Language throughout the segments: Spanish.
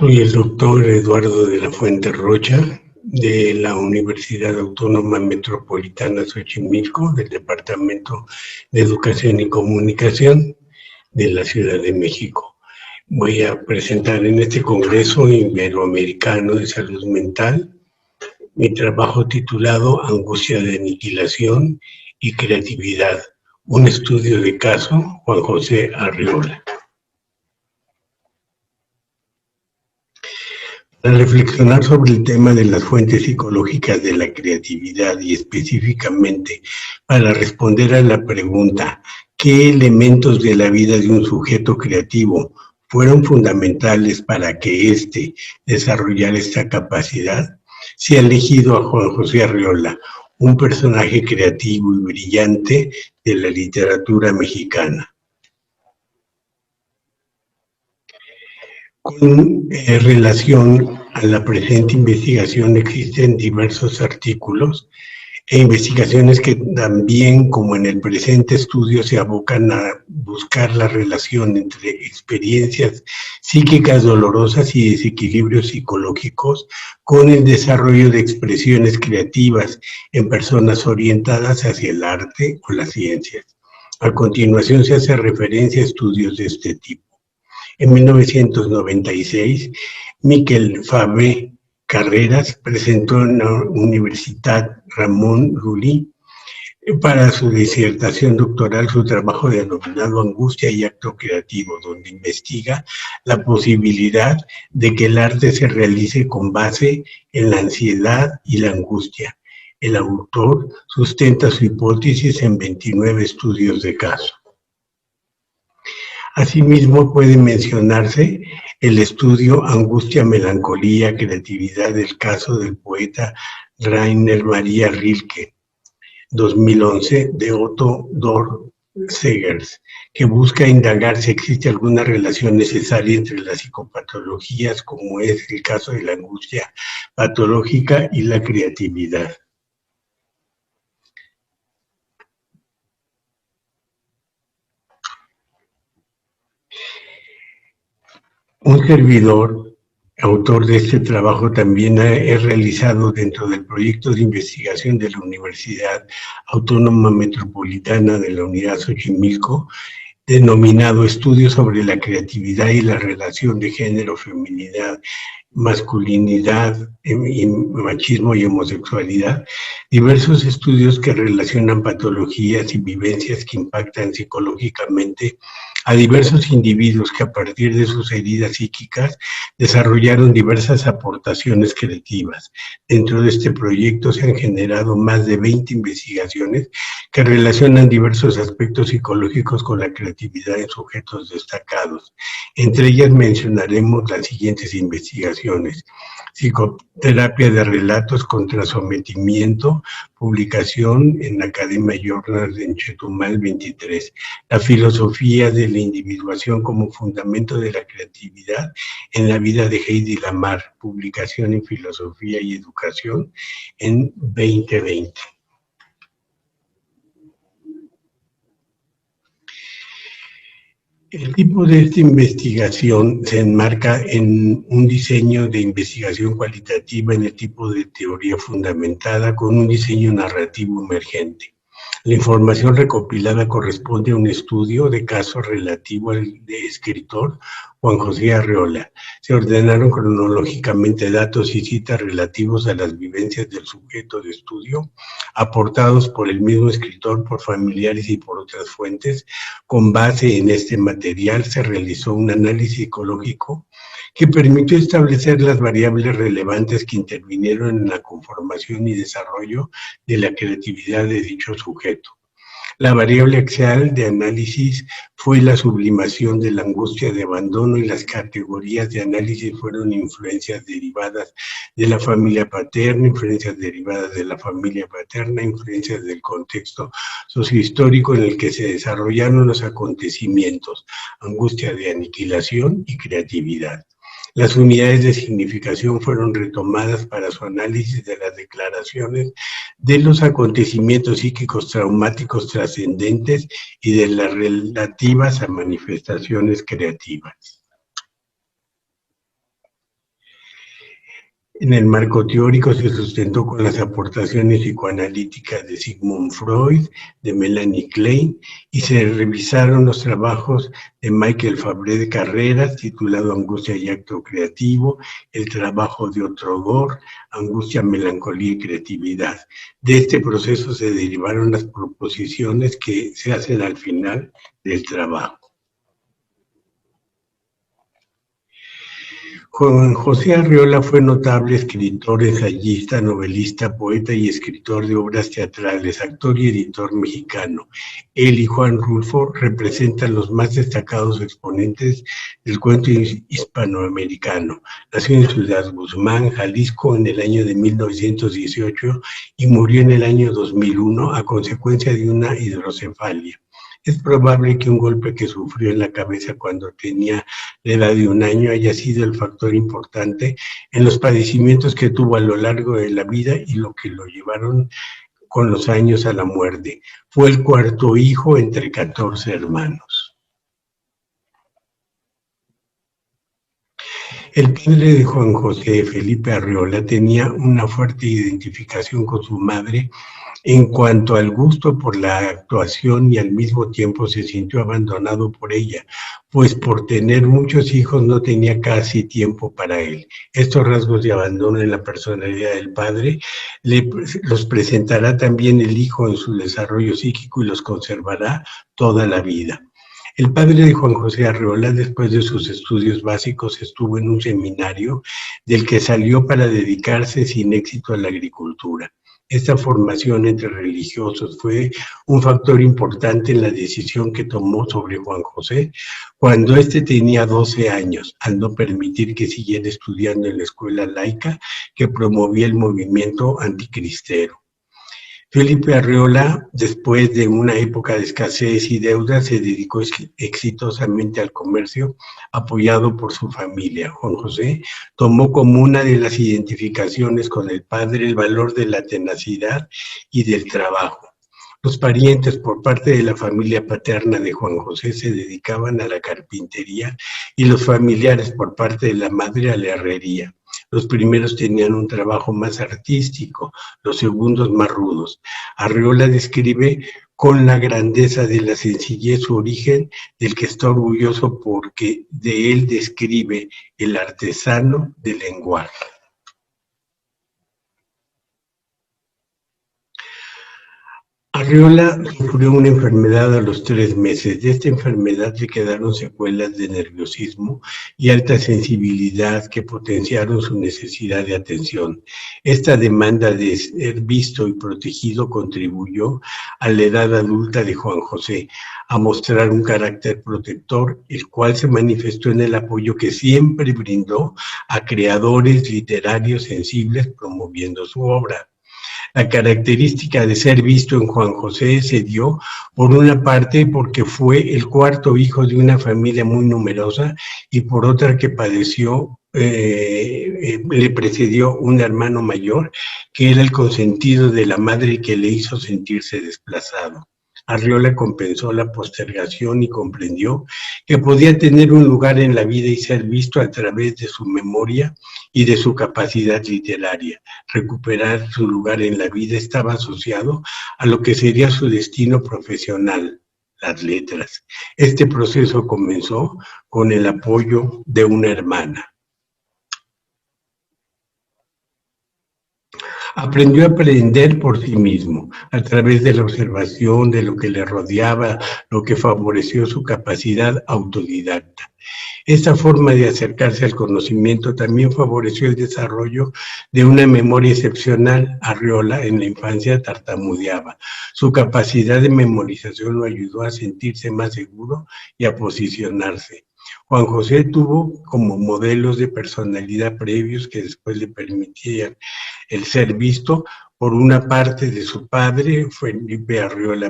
Soy el doctor Eduardo de la Fuente Rocha, de la Universidad Autónoma Metropolitana Xochimilco, del Departamento de Educación y Comunicación de la Ciudad de México. Voy a presentar en este Congreso Iberoamericano de Salud Mental mi trabajo titulado Angustia de aniquilación y creatividad, un estudio de caso, Juan José Arriola. Para reflexionar sobre el tema de las fuentes psicológicas de la creatividad y específicamente para responder a la pregunta ¿qué elementos de la vida de un sujeto creativo fueron fundamentales para que éste desarrollara esta capacidad? Se ha elegido a Juan José Arriola, un personaje creativo y brillante de la literatura mexicana. Con relación a la presente investigación existen diversos artículos e investigaciones que también, como en el presente estudio, se abocan a buscar la relación entre experiencias psíquicas dolorosas y desequilibrios psicológicos con el desarrollo de expresiones creativas en personas orientadas hacia el arte o las ciencias. A continuación se hace referencia a estudios de este tipo. En 1996, Miquel Favé Carreras presentó en la Universidad Ramon Llull para su disertación doctoral su trabajo denominado Angustia y acto creativo, donde investiga la posibilidad de que el arte se realice con base en la ansiedad y la angustia. El autor sustenta su hipótesis en 29 estudios de caso. Asimismo, puede mencionarse el estudio Angustia, Melancolía, Creatividad del caso del poeta Rainer Maria Rilke, 2011, de Otto Dörr-Segers, que busca indagar si existe alguna relación necesaria entre las psicopatologías, como es el caso de la angustia patológica y la creatividad. Un servidor, autor de este trabajo, también he realizado dentro del proyecto de investigación de la Universidad Autónoma Metropolitana de la Unidad Xochimilco, denominado Estudios sobre la creatividad y la relación de género, feminidad, masculinidad, y machismo y homosexualidad, diversos estudios que relacionan patologías y vivencias que impactan psicológicamente a diversos individuos que a partir de sus heridas psíquicas desarrollaron diversas aportaciones creativas. Dentro de este proyecto se han generado más de 20 investigaciones que relacionan diversos aspectos psicológicos con la creatividad en sujetos destacados. Entre ellas mencionaremos las siguientes investigaciones: Psicoterapia de relatos contra sometimiento, publicación en Academia Journal en Chetumal 23. La filosofía de la individuación como fundamento de la creatividad en la vida de Heidi Lamar, publicación en Filosofía y Educación en 2020. El tipo de esta investigación se enmarca en un diseño de investigación cualitativa en el tipo de teoría fundamentada con un diseño narrativo emergente. La información recopilada corresponde a un estudio de caso relativo al escritor Juan José Arriola. Se ordenaron cronológicamente datos y citas relativos a las vivencias del sujeto de estudio, aportados por el mismo escritor, por familiares y por otras fuentes. Con base en este material se realizó un análisis psicológico que permitió establecer las variables relevantes que intervinieron en la conformación y desarrollo de la creatividad de dicho sujeto. La variable axial de análisis fue la sublimación de la angustia de abandono y las categorías de análisis fueron influencias derivadas de la familia paterna, influencias derivadas de la familia paterna, influencias del contexto sociohistórico en el que se desarrollaron los acontecimientos, angustia de aniquilación y creatividad. Las unidades de significación fueron retomadas para su análisis de las declaraciones de los acontecimientos psíquicos traumáticos trascendentes y de las relativas a manifestaciones creativas. En el marco teórico se sustentó con las aportaciones psicoanalíticas de Sigmund Freud, de Melanie Klein, y se revisaron los trabajos de Michael Fabre de Carreras, titulado Angustia y Acto Creativo, el trabajo de Otto Gore, Angustia, Melancolía y Creatividad. De este proceso se derivaron las proposiciones que se hacen al final del trabajo. Juan José Arriola fue notable escritor, ensayista, novelista, poeta y escritor de obras teatrales, actor y editor mexicano. Él y Juan Rulfo representan los más destacados exponentes del cuento hispanoamericano. Nació en Ciudad Guzmán, Jalisco, en el año de 1918 y murió en el año 2001 a consecuencia de una hidrocefalia. Es probable que un golpe que sufrió en la cabeza cuando tenía la edad de 1 año haya sido el factor importante en los padecimientos que tuvo a lo largo de la vida y lo que lo llevaron con los años a la muerte. Fue el cuarto hijo entre 14 hermanos. El padre de Juan José, Felipe Arriola, tenía una fuerte identificación con su madre en cuanto al gusto por la actuación y al mismo tiempo se sintió abandonado por ella, pues por tener muchos hijos no tenía casi tiempo para él. Estos rasgos de abandono en la personalidad del padre los presentará también el hijo en su desarrollo psíquico y los conservará toda la vida. El padre de Juan José Arriola, después de sus estudios básicos, estuvo en un seminario del que salió para dedicarse sin éxito a la agricultura. Esta formación entre religiosos fue un factor importante en la decisión que tomó sobre Juan José cuando éste tenía 12 años, al no permitir que siguiera estudiando en la escuela laica que promovía el movimiento anticristero. Felipe Arriola, después de una época de escasez y deuda, se dedicó exitosamente al comercio, apoyado por su familia. Juan José tomó como una de las identificaciones con el padre el valor de la tenacidad y del trabajo. Los parientes por parte de la familia paterna de Juan José se dedicaban a la carpintería y los familiares por parte de la madre a la herrería. Los primeros tenían un trabajo más artístico, los segundos más rudos. Arriola describe con la grandeza de la sencillez su origen, del que está orgulloso porque de él describe el artesano del lenguaje. Arriola sufrió una enfermedad a los 3 meses. De esta enfermedad le quedaron secuelas de nerviosismo y alta sensibilidad que potenciaron su necesidad de atención. Esta demanda de ser visto y protegido contribuyó a la edad adulta de Juan José a mostrar un carácter protector, el cual se manifestó en el apoyo que siempre brindó a creadores literarios sensibles promoviendo su obra. La característica de ser visto en Juan José se dio, por una parte, porque fue el cuarto hijo de una familia muy numerosa y por otra que le precedió un hermano mayor que era el consentido de la madre que le hizo sentirse desplazado. Arriola compensó la postergación y comprendió que podía tener un lugar en la vida y ser visto a través de su memoria y de su capacidad literaria. Recuperar su lugar en la vida estaba asociado a lo que sería su destino profesional, las letras. Este proceso comenzó con el apoyo de una hermana. Aprendió a aprender por sí mismo, a través de la observación de lo que le rodeaba, lo que favoreció su capacidad autodidacta. Esta forma de acercarse al conocimiento también favoreció el desarrollo de una memoria excepcional. Arriola en la infancia tartamudeaba. Su capacidad de memorización lo ayudó a sentirse más seguro y a posicionarse. Juan José tuvo como modelos de personalidad previos que después le permitían el ser visto, por una parte de su padre, Felipe Arriola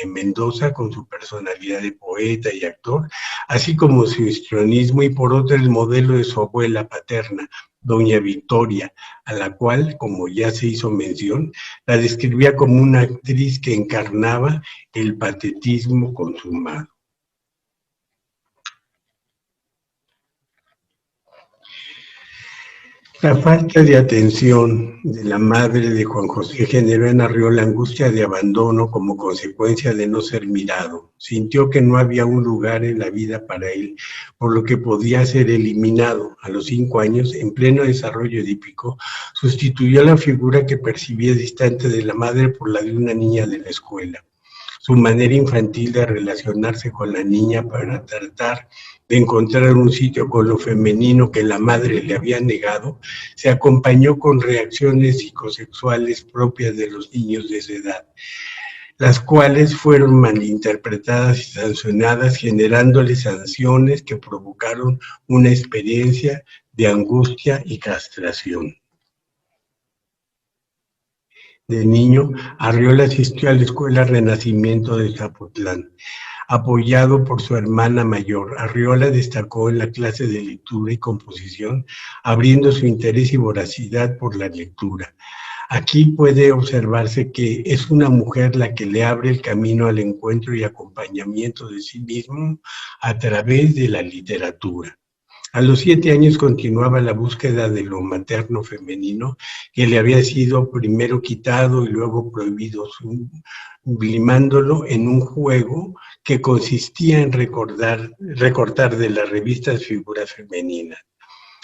Mendoza, con su personalidad de poeta y actor, así como su histrionismo, y por otra el modelo de su abuela paterna, doña Victoria, a la cual, como ya se hizo mención, la describía como una actriz que encarnaba el patetismo consumado. La falta de atención de la madre de Juan José generó en Arriola angustia de abandono como consecuencia de no ser mirado. Sintió que no había un lugar en la vida para él, por lo que podía ser eliminado. A los 5 años, en pleno desarrollo edípico, sustituyó la figura que percibía distante de la madre por la de una niña de la escuela. Su manera infantil de relacionarse con la niña para tratar de encontrar un sitio con lo femenino que la madre le había negado, se acompañó con reacciones psicosexuales propias de los niños de esa edad, las cuales fueron malinterpretadas y sancionadas, generándole sanciones que provocaron una experiencia de angustia y castración. De niño, Arriola asistió a la Escuela Renacimiento de Zapotlán. Apoyado por su hermana mayor, Arriola destacó en la clase de lectura y composición, abriendo su interés y voracidad por la lectura. Aquí puede observarse que es una mujer la que le abre el camino al encuentro y acompañamiento de sí mismo a través de la literatura. A los 7 años continuaba la búsqueda de lo materno femenino que le había sido primero quitado y luego prohibido, sublimándolo en un juego que consistía en recortar de las revistas figuras femeninas.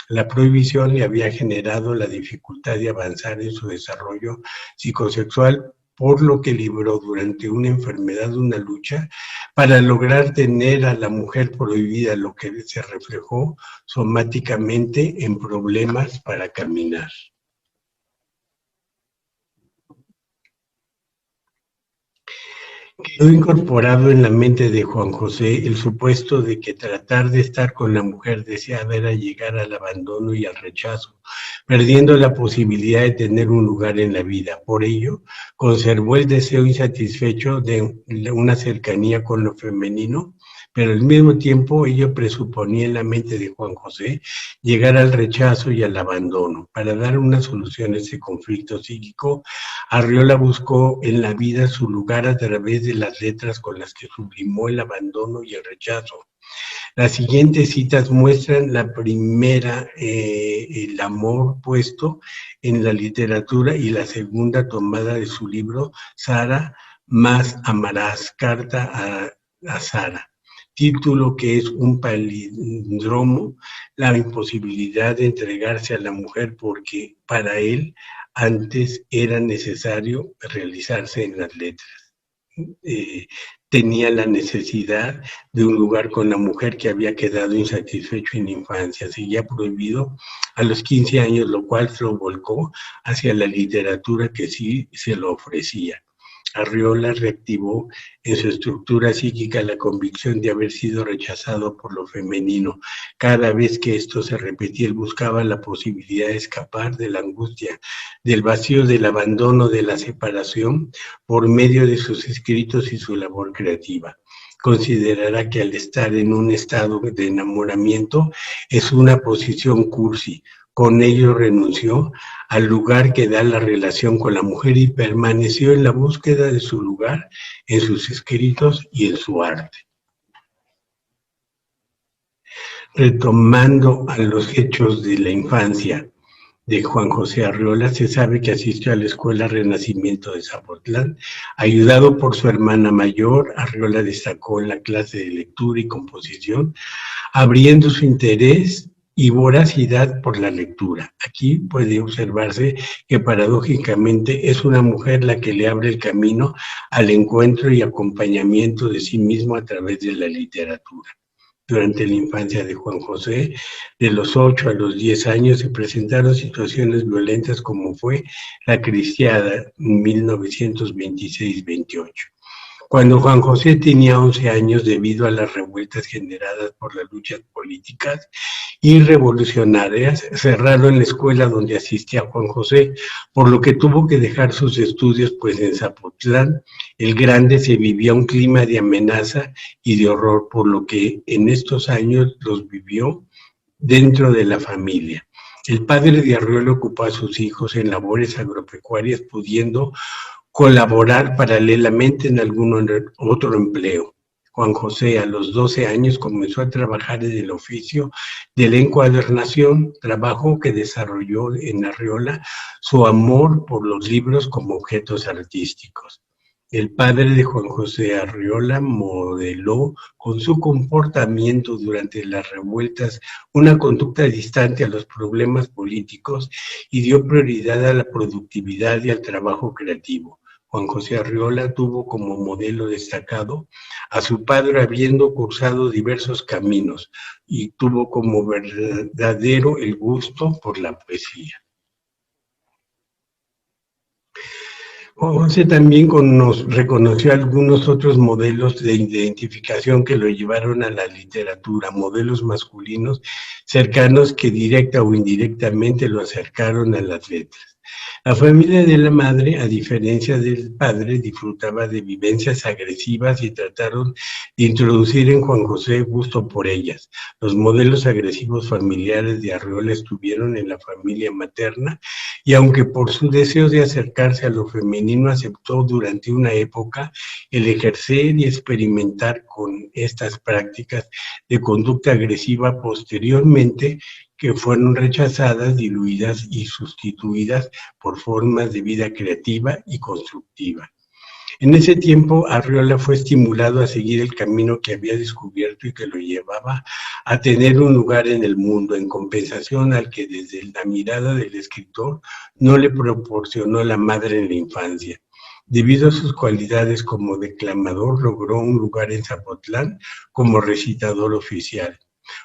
La prohibición le había generado la dificultad de avanzar en su desarrollo psicosexual, por lo que libró durante una enfermedad una lucha para lograr tener a la mujer prohibida, lo que se reflejó somáticamente en problemas para caminar. Quedó incorporado en la mente de Juan José el supuesto de que tratar de estar con la mujer deseada era llegar al abandono y al rechazo, perdiendo la posibilidad de tener un lugar en la vida. Por ello, conservó el deseo insatisfecho de una cercanía con lo femenino, pero al mismo tiempo ello presuponía en la mente de Juan José llegar al rechazo y al abandono. Para dar una solución a ese conflicto psíquico, Arriola buscó en la vida su lugar a través de las letras con las que sublimó el abandono y el rechazo. Las siguientes citas muestran la primera, el amor puesto en la literatura, y la segunda tomada de su libro Sara, más amarás, carta a Sara. Título que es un palíndromo, la imposibilidad de entregarse a la mujer porque para él antes era necesario realizarse en las letras. Tenía la necesidad de un lugar con la mujer que había quedado insatisfecho en la infancia. Seguía prohibido a los 15 años, lo cual se lo volcó hacia la literatura que sí se lo ofrecía. Arriola reactivó en su estructura psíquica la convicción de haber sido rechazado por lo femenino. Cada vez que esto se repetía, él buscaba la posibilidad de escapar de la angustia, del vacío, del abandono, de la separación, por medio de sus escritos y su labor creativa. Considerará que al estar en un estado de enamoramiento es una posición cursi. Con ello renunció al lugar que da la relación con la mujer y permaneció en la búsqueda de su lugar en sus escritos y en su arte. Retomando a los hechos de la infancia de Juan José Arriola, se sabe que asistió a la Escuela Renacimiento de Zapotlán. Ayudado por su hermana mayor, Arriola destacó en la clase de lectura y composición, abriendo su interés y voracidad por la lectura. Aquí puede observarse que paradójicamente es una mujer la que le abre el camino al encuentro y acompañamiento de sí mismo a través de la literatura. Durante la infancia de Juan José, de los 8 a los 10 años, se presentaron situaciones violentas como fue la Cristiada en 1926-28. Cuando Juan José tenía 11 años, debido a las revueltas generadas por las luchas políticas y revolucionarias, cerraron la escuela donde asistía Juan José, por lo que tuvo que dejar sus estudios, pues en Zapotlán el Grande se vivía un clima de amenaza y de horror, por lo que en estos años los vivió dentro de la familia. El padre de Arriola ocupó a sus hijos en labores agropecuarias, pudiendo colaborar paralelamente en algún otro empleo. Juan José, a los 12 años, comenzó a trabajar en el oficio de la encuadernación, trabajo que desarrolló en Arriola su amor por los libros como objetos artísticos. El padre de Juan José Arriola modeló con su comportamiento durante las revueltas una conducta distante a los problemas políticos y dio prioridad a la productividad y al trabajo creativo. Juan José Arriola tuvo como modelo destacado a su padre, habiendo cursado diversos caminos, y tuvo como verdadero el gusto por la poesía. Juan José también reconoció algunos otros modelos de identificación que lo llevaron a la literatura, modelos masculinos cercanos que directa o indirectamente lo acercaron a las letras. La familia de la madre, a diferencia del padre, disfrutaba de vivencias agresivas y trataron de introducir en Juan José gusto por ellas. Los modelos agresivos familiares de Arriola estuvieron en la familia materna y aunque por su deseo de acercarse a lo femenino aceptó durante una época el ejercer y experimentar con estas prácticas de conducta agresiva, posteriormente que fueron rechazadas, diluidas y sustituidas por formas de vida creativa y constructiva. En ese tiempo, Arriola fue estimulado a seguir el camino que había descubierto y que lo llevaba a tener un lugar en el mundo, en compensación al que desde la mirada del escritor no le proporcionó la madre en la infancia. Debido a sus cualidades como declamador, logró un lugar en Zapotlán como recitador oficial.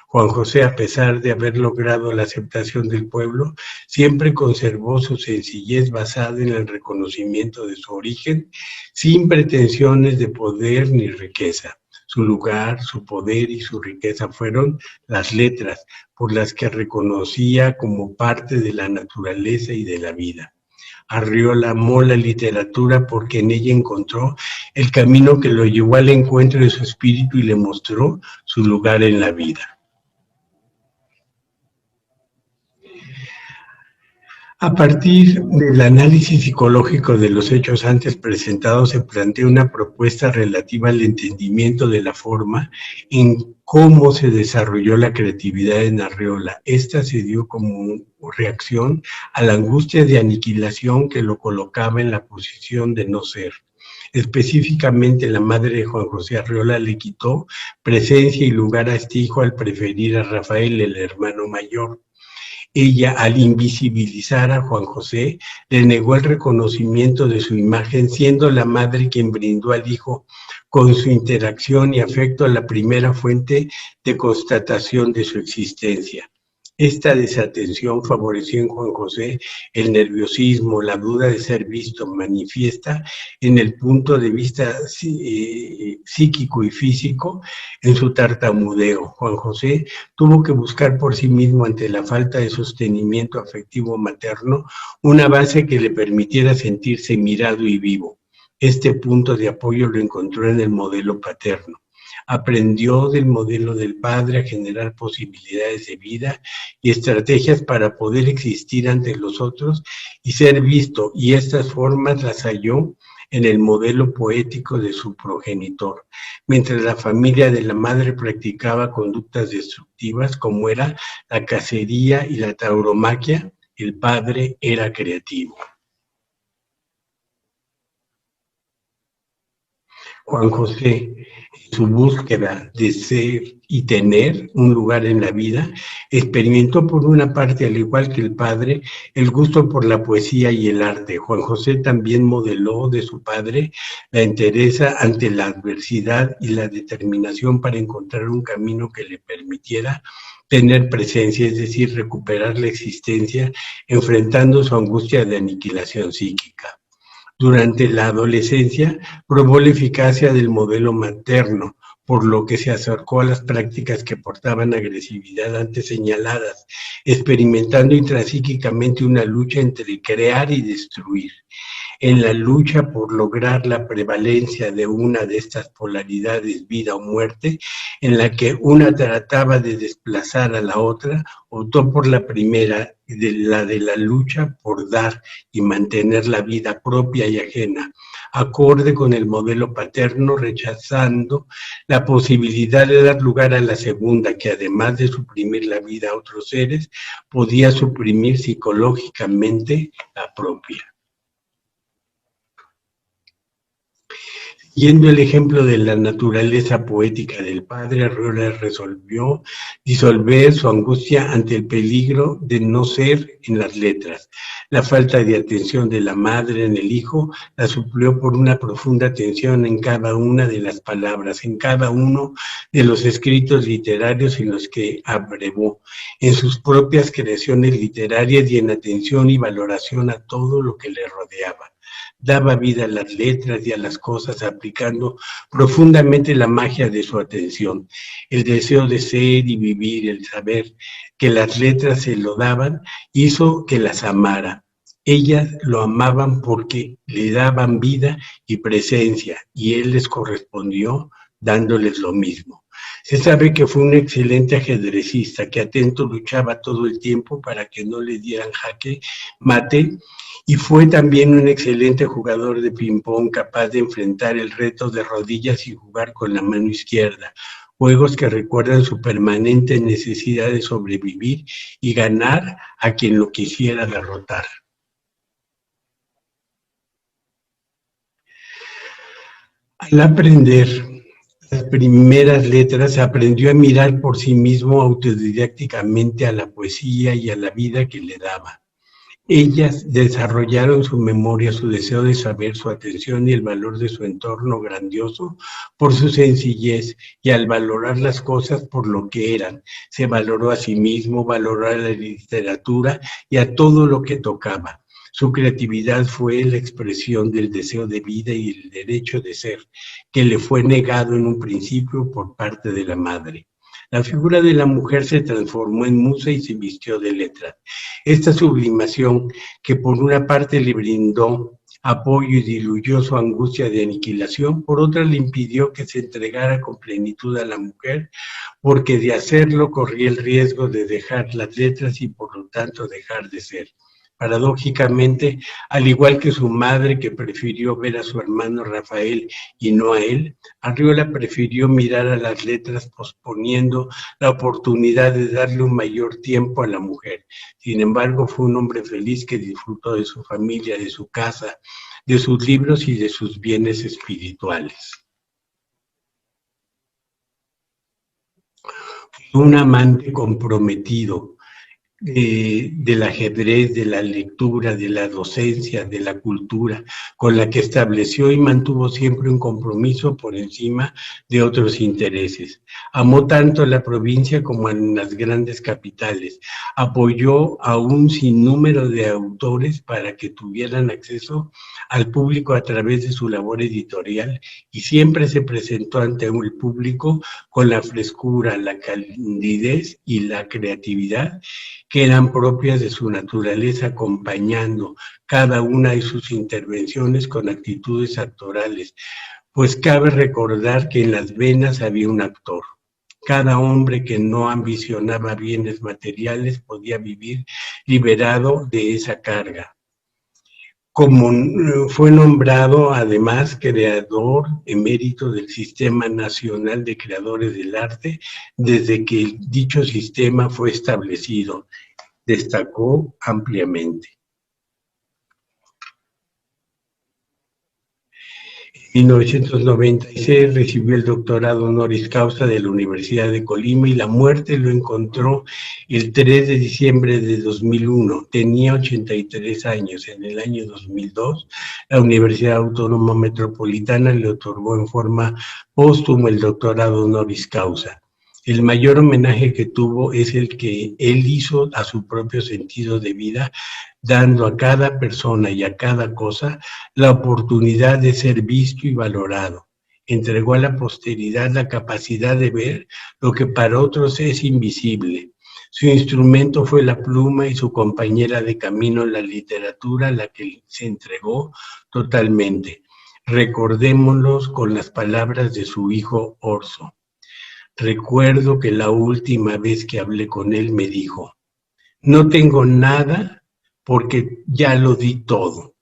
Juan José, a pesar de haber logrado la aceptación del pueblo, siempre conservó su sencillez basada en el reconocimiento de su origen, sin pretensiones de poder ni riqueza. Su lugar, su poder y su riqueza fueron las letras, por las que reconocía como parte de la naturaleza y de la vida. Arriola amó la literatura porque en ella encontró el camino que lo llevó al encuentro de su espíritu y le mostró su lugar en la vida. A partir del análisis psicológico de los hechos antes presentados, se plantea una propuesta relativa al entendimiento de la forma en cómo se desarrolló la creatividad en Arriola. Esta se dio como reacción a la angustia de aniquilación que lo colocaba en la posición de no ser. Específicamente, la madre de Juan José Arriola le quitó presencia y lugar a este hijo al preferir a Rafael, el hermano mayor. Ella, al invisibilizar a Juan José, le negó el reconocimiento de su imagen, siendo la madre quien brindó al hijo con su interacción y afecto la primera fuente de constatación de su existencia. Esta desatención favoreció en Juan José el nerviosismo, la duda de ser visto, manifiesta en el punto de vista psíquico y físico en su tartamudeo. Juan José tuvo que buscar por sí mismo, ante la falta de sostenimiento afectivo materno, una base que le permitiera sentirse mirado y vivo. Este punto de apoyo lo encontró en el modelo paterno. Aprendió del modelo del padre a generar posibilidades de vida y estrategias para poder existir ante los otros y ser visto, y estas formas las halló en el modelo poético de su progenitor. Mientras la familia de la madre practicaba conductas destructivas como era la cacería y la tauromaquia, el padre era creativo. Juan José, en su búsqueda de ser y tener un lugar en la vida, experimentó por una parte, al igual que el padre, el gusto por la poesía y el arte. Juan José también modeló de su padre la entereza ante la adversidad y la determinación para encontrar un camino que le permitiera tener presencia, es decir, recuperar la existencia, enfrentando su angustia de aniquilación psíquica. Durante la adolescencia, probó la eficacia del modelo materno, por lo que se acercó a las prácticas que portaban agresividad antes señaladas, experimentando intrapsíquicamente una lucha entre crear y destruir. en la lucha por lograr la prevalencia de una de estas polaridades, vida o muerte, en la que una trataba de desplazar a la otra, optó por la primera, de la lucha por dar y mantener la vida propia y ajena, acorde con el modelo paterno, rechazando la posibilidad de dar lugar a la segunda, que además de suprimir la vida a otros seres, podía suprimir psicológicamente la propia. Siguiendo el ejemplo de la naturaleza poética del padre, Arriola resolvió disolver su angustia ante el peligro de no ser en las letras. La falta de atención de la madre en el hijo la suplió por una profunda atención en cada una de las palabras, en cada uno de los escritos literarios en los que abrevó, en sus propias creaciones literarias y en atención y valoración a todo lo que le rodeaba. Daba vida a las letras y a las cosas, aplicando profundamente la magia de su atención. El deseo de ser y vivir, el saber que las letras se lo daban, hizo que las amara. Ellas lo amaban porque le daban vida y presencia, y él les correspondió dándoles lo mismo. Se sabe que fue un excelente ajedrecista, que atento luchaba todo el tiempo para que no le dieran jaque mate, y fue también un excelente jugador de ping-pong, capaz de enfrentar el reto de rodillas y jugar con la mano izquierda, juegos que recuerdan su permanente necesidad de sobrevivir y ganar a quien lo quisiera derrotar. Al aprender las primeras letras, aprendió a mirar por sí mismo autodidácticamente a la poesía y a la vida que le daba. Ellas desarrollaron su memoria, su deseo de saber, su atención y el valor de su entorno grandioso por su sencillez, y al valorar las cosas por lo que eran, se valoró a sí mismo, valoró a la literatura y a todo lo que tocaba. Su creatividad fue la expresión del deseo de vida y el derecho de ser, que le fue negado en un principio por parte de la madre. La figura de la mujer se transformó en musa y se vistió de letras. Esta sublimación, que por una parte le brindó apoyo y diluyó su angustia de aniquilación, por otra le impidió que se entregara con plenitud a la mujer, porque de hacerlo corría el riesgo de dejar las letras y por lo tanto dejar de ser. Paradójicamente, al igual que su madre, que prefirió ver a su hermano Rafael y no a él, Arriola prefirió mirar a las letras, posponiendo la oportunidad de darle un mayor tiempo a la mujer. Sin embargo, fue un hombre feliz que disfrutó de su familia, de su casa, de sus libros y de sus bienes espirituales. Un amante comprometido del ajedrez, de la lectura, de la docencia, de la cultura, con la que estableció y mantuvo siempre un compromiso por encima de otros intereses. Amó tanto a la provincia como a las grandes capitales. Apoyó a un sinnúmero de autores para que tuvieran acceso al público a través de su labor editorial, y siempre se presentó ante el público con la frescura, la candidez y la creatividad que eran propias de su naturaleza, acompañando cada una de sus intervenciones con actitudes actorales, pues cabe recordar que en las venas había un actor. Cada hombre que no ambicionaba bienes materiales podía vivir liberado de esa carga. Como fue nombrado además creador emérito del Sistema Nacional de Creadores del Arte desde que dicho sistema fue establecido, destacó ampliamente. En 1996 recibió el doctorado honoris causa de la Universidad de Colima y la muerte lo encontró el 3 de diciembre de 2001. Tenía 83 años. En el año 2002, la Universidad Autónoma Metropolitana le otorgó en forma póstuma el doctorado honoris causa. El mayor homenaje que tuvo es el que él hizo a su propio sentido de vida, dando a cada persona y a cada cosa la oportunidad de ser visto y valorado. Entregó a la posteridad la capacidad de ver lo que para otros es invisible. Su instrumento fue la pluma y su compañera de camino la literatura, a la que se entregó totalmente. Recordémoslos con las palabras de su hijo Orso. Recuerdo que la última vez que hablé con él me dijo: no tengo nada porque ya lo di todo.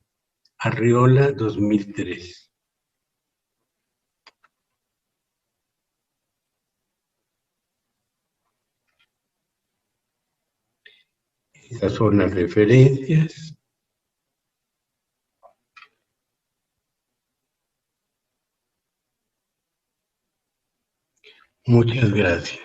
Arriola, 2003. Esas son las referencias. Muchas gracias.